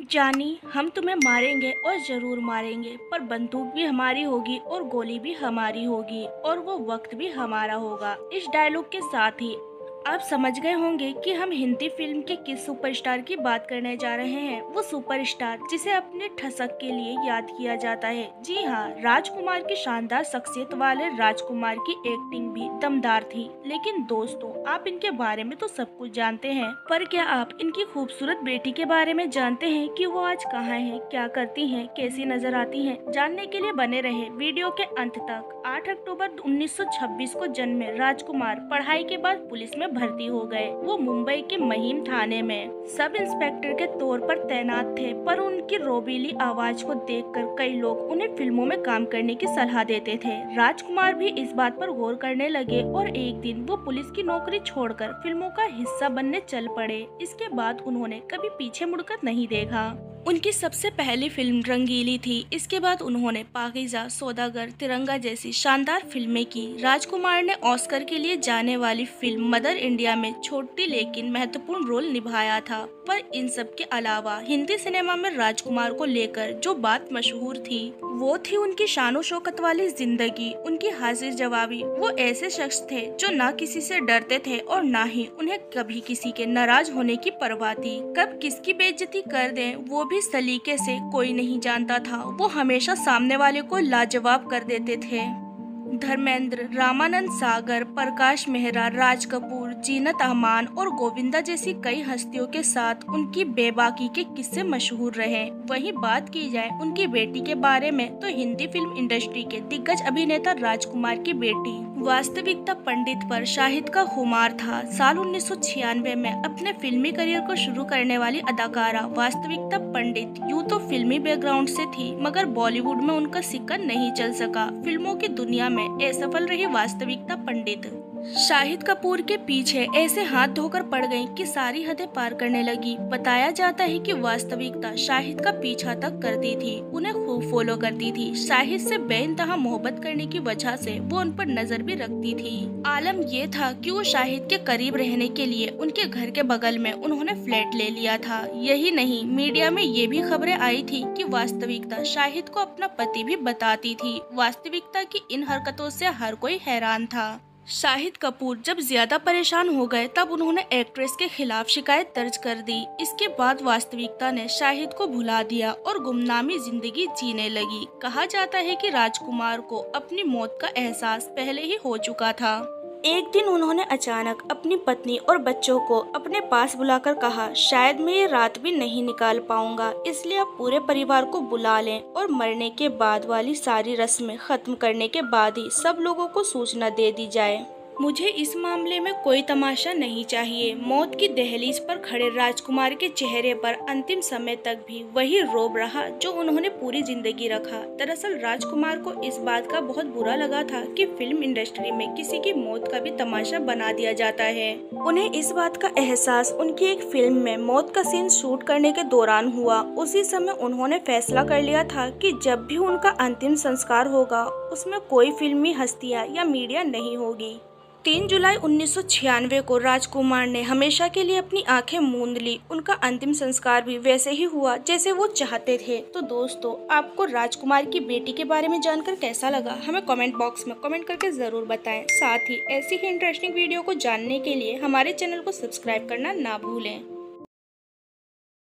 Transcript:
जानी, हम तुम्हें मारेंगे और जरूर मारेंगे, पर बंदूक भी हमारी होगी और गोली भी हमारी होगी और वो वक्त भी हमारा होगा। इस डायलॉग के साथ ही आप समझ गए होंगे कि हम हिंदी फिल्म के किस सुपरस्टार की बात करने जा रहे हैं। वो सुपरस्टार जिसे अपने ठसक के लिए याद किया जाता है। जी हाँ, राजकुमार की शानदार शख्सियत वाले राजकुमार की एक्टिंग भी दमदार थी। लेकिन दोस्तों, आप इनके बारे में तो सब कुछ जानते हैं, पर क्या आप इनकी खूबसूरत बेटी के बारे में जानते हैं कि वो आज कहाँ है, क्या करती हैं, कैसी नजर आती हैं? जानने के लिए बने रहे वीडियो के अंत तक। 8 अक्टूबर 1926 को जन्मे राजकुमार पढ़ाई के बाद पुलिस में भर्ती हो गए। वो मुंबई के महिम थाने में सब इंस्पेक्टर के तौर पर तैनात थे, पर उनकी रोबीली आवाज को देखकर कई लोग उन्हें फिल्मों में काम करने की सलाह देते थे। राजकुमार भी इस बात पर गौर करने लगे और एक दिन वो पुलिस की नौकरी छोड़कर फिल्मों का हिस्सा बनने चल पड़े। इसके बाद उन्होंने कभी पीछे मुड़कर नहीं देखा। उनकी सबसे पहली फिल्म रंगीली थी। इसके बाद उन्होंने पाकीज़ा, सौदागर, तिरंगा जैसी शानदार फिल्में की। राजकुमार ने ऑस्कर के लिए जाने वाली फिल्म मदर इंडिया में छोटी लेकिन महत्वपूर्ण रोल निभाया था। पर इन सब के अलावा हिंदी सिनेमा में राजकुमार को लेकर जो बात मशहूर थी वो थी उनकी शानो शौकत वाली जिंदगी, उनकी हाजिर जवाबी। वो ऐसे शख्स थे जो ना किसी से डरते थे और ना ही उन्हें कभी किसी के नाराज होने की परवाह थी। कब किसकी बेइज्जती कर दें वो भी सलीके से कोई नहीं जानता था। वो हमेशा सामने वाले को लाजवाब कर देते थे। धर्मेंद्र, रामानंद सागर, प्रकाश मेहरा, राज कपूर, जीनत अमान और गोविंदा जैसी कई हस्तियों के साथ उनकी बेबाकी के किस्से मशहूर रहे। वहीं बात की जाए उनकी बेटी के बारे में तो हिंदी फिल्म इंडस्ट्री के दिग्गज अभिनेता राजकुमार की बेटी वास्तविकता पंडित पर शाहिद का खुमार था। साल 1996 में अपने फिल्मी करियर को शुरू करने वाली अदाकारा वास्तविकता पंडित यूं तो फिल्मी बैकग्राउंड से थी, मगर बॉलीवुड में उनका सिक्का नहीं चल सका। फिल्मों की दुनिया में असफल रही वास्तविकता पंडित शाहिद कपूर के पीछे ऐसे हाथ धोकर पड़ गईं कि सारी हदें पार करने लगी। बताया जाता है कि वास्तविकता शाहिद का पीछा तक करती थी, उन्हें खूब फॉलो करती थी। शाहिद से बेइंतहा मोहब्बत करने की वजह से वो उन पर नजर भी रखती थी। आलम ये था कि वो शाहिद के करीब रहने के लिए उनके घर के बगल में उन्होंने फ्लैट ले लिया था। यही नहीं, मीडिया में ये भी खबरें आई थी कि वास्तविकता शाहिद को अपना पति भी बताती थी। वास्तविकता की इन हरकतों से हर कोई हैरान था। शाहिद कपूर जब ज्यादा परेशान हो गए तब उन्होंने एक्ट्रेस के खिलाफ शिकायत दर्ज कर दी। इसके बाद वास्तविकता ने शाहिद को भुला दिया और गुमनामी जिंदगी जीने लगी। कहा जाता है कि राजकुमार को अपनी मौत का एहसास पहले ही हो चुका था। एक दिन उन्होंने अचानक अपनी पत्नी और बच्चों को अपने पास बुलाकर कहा, शायद मैं ये रात भी नहीं निकाल पाऊंगा, इसलिए आप पूरे परिवार को बुला लें और मरने के बाद वाली सारी रस्में खत्म करने के बाद ही सब लोगों को सूचना दे दी जाए। मुझे इस मामले में कोई तमाशा नहीं चाहिए। मौत की दहलीज पर खड़े राजकुमार के चेहरे पर अंतिम समय तक भी वही रौब रहा जो उन्होंने पूरी जिंदगी रखा। दरअसल राजकुमार को इस बात का बहुत बुरा लगा था कि फिल्म इंडस्ट्री में किसी की मौत का भी तमाशा बना दिया जाता है। उन्हें इस बात का एहसास उनकी एक फिल्म में मौत का सीन शूट करने के दौरान हुआ। उसी समय उन्होंने फैसला कर लिया था कि जब भी उनका अंतिम संस्कार होगा उसमें कोई फिल्मी हस्तियां या मीडिया नहीं होगी। 3 जुलाई 1996 को राजकुमार ने हमेशा के लिए अपनी आंखें मूंद ली। उनका अंतिम संस्कार भी वैसे ही हुआ जैसे वो चाहते थे। तो दोस्तों, आपको राजकुमार की बेटी के बारे में जानकर कैसा लगा, हमें कमेंट बॉक्स में कमेंट करके जरूर बताएं। साथ ही ऐसी ही इंटरेस्टिंग वीडियो को जानने के लिए हमारे चैनल को सब्सक्राइब करना ना भूलें।